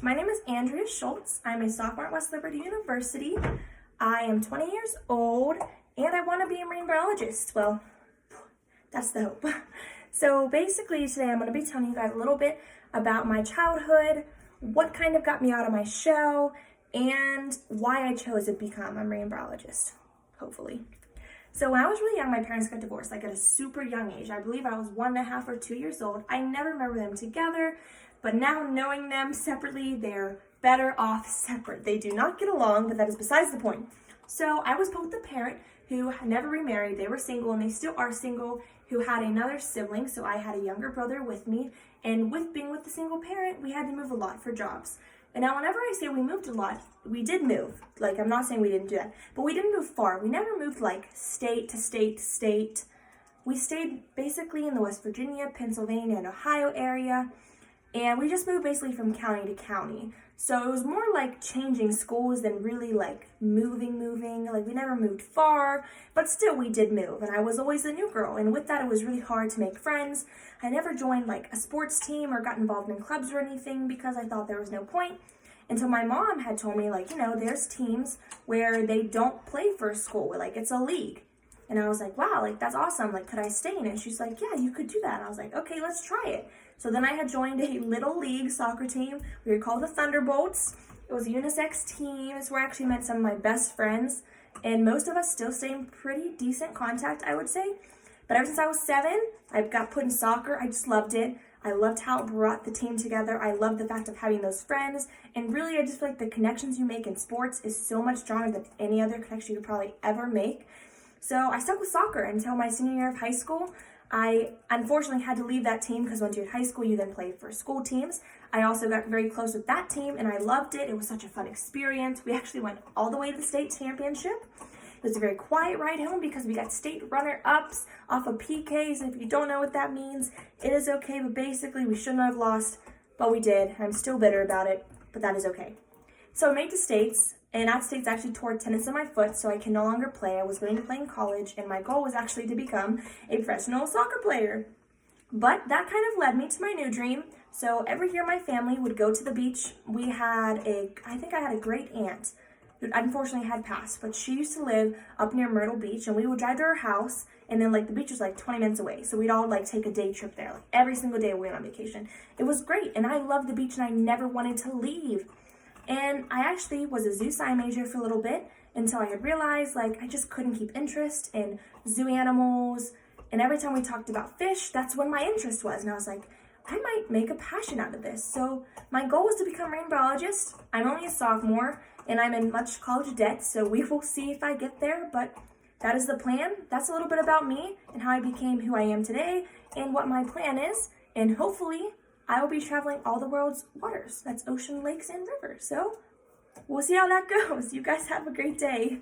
My name is Andrea Schultz. I'm a sophomore at West Liberty University. I am 20 years old and I want to be a marine biologist. Well, that's the hope. So basically today I'm going to be telling you guys a little bit about my childhood, what kind of got me out of my shell, and why I chose to become a marine biologist, hopefully. So when I was really young, my parents got divorced, like at a super young age. I believe I was 1.5 or 2 years old. I never remember them together, but now knowing them separately, they're better off separate. They do not get along, but that is besides the point. So I was with a parent who never remarried. They were single and they still are single, who had another sibling. So I had a younger brother with me, and with being with the single parent, we had to move a lot for jobs. And now whenever I say we moved a lot, we did move. Like, I'm not saying we didn't do that, but we didn't move far. We never moved like state to state to state. We stayed basically in the West Virginia, Pennsylvania, and Ohio area. And we just moved basically from county to county. So it was more like changing schools than really like moving. Like, we never moved far, but still we did move. And I was always the new girl. And with that, it was really hard to make friends. I never joined like a sports team or got involved in clubs or anything because I thought there was no point. Until my mom had told me, like, there's teams where they don't play for school. Like, it's a league. And I was like, wow, like, that's awesome. Like, could I stay in it? She's like, yeah, you could do that. And I was like, okay, let's try it. So then I had joined a little league soccer team. We were called the Thunderbolts. It was a unisex team. It's where I actually met some of my best friends. And most of us still stay in pretty decent contact, I would say. But ever since I was 7, I got put in soccer. I just loved it. I loved how it brought the team together. I loved the fact of having those friends. And really, I just feel like the connections you make in sports is so much stronger than any other connection you could probably ever make. So I stuck with soccer until my senior year of high school. I unfortunately had to leave that team because once you're in high school, you then play for school teams. I also got very close with that team and I loved it. It was such a fun experience. We actually went all the way to the state championship. It was a very quiet ride home because we got state runner-ups off of PKs. And if you don't know what that means, it is okay. But basically, we shouldn't have lost, but we did. I'm still bitter about it, but that is okay. So I made the states, and at states I actually tore tendons in my foot, so I can no longer play. I was going to play in college, and my goal was actually to become a professional soccer player. But that kind of led me to my new dream. So every year my family would go to the beach. I think I had a great aunt who unfortunately had passed, but she used to live up near Myrtle Beach, and we would drive to her house, and then like the beach was like 20 minutes away, so we'd all like take a day trip there. Like every single day we went on vacation. It was great, and I loved the beach, and I never wanted to leave. And I actually was a zoo sci major for a little bit until I had realized like I just couldn't keep interest in zoo animals, and every time we talked about fish, that's when my interest was, and I was like, I might make a passion out of this. So my goal was to become a marine biologist. I'm only a sophomore, and I'm in much college debt, so we will see if I get there, but that is the plan. That's a little bit about me and how I became who I am today and what my plan is, and hopefully I will be traveling all the world's waters. That's ocean, lakes, and rivers. So we'll see how that goes. You guys have a great day.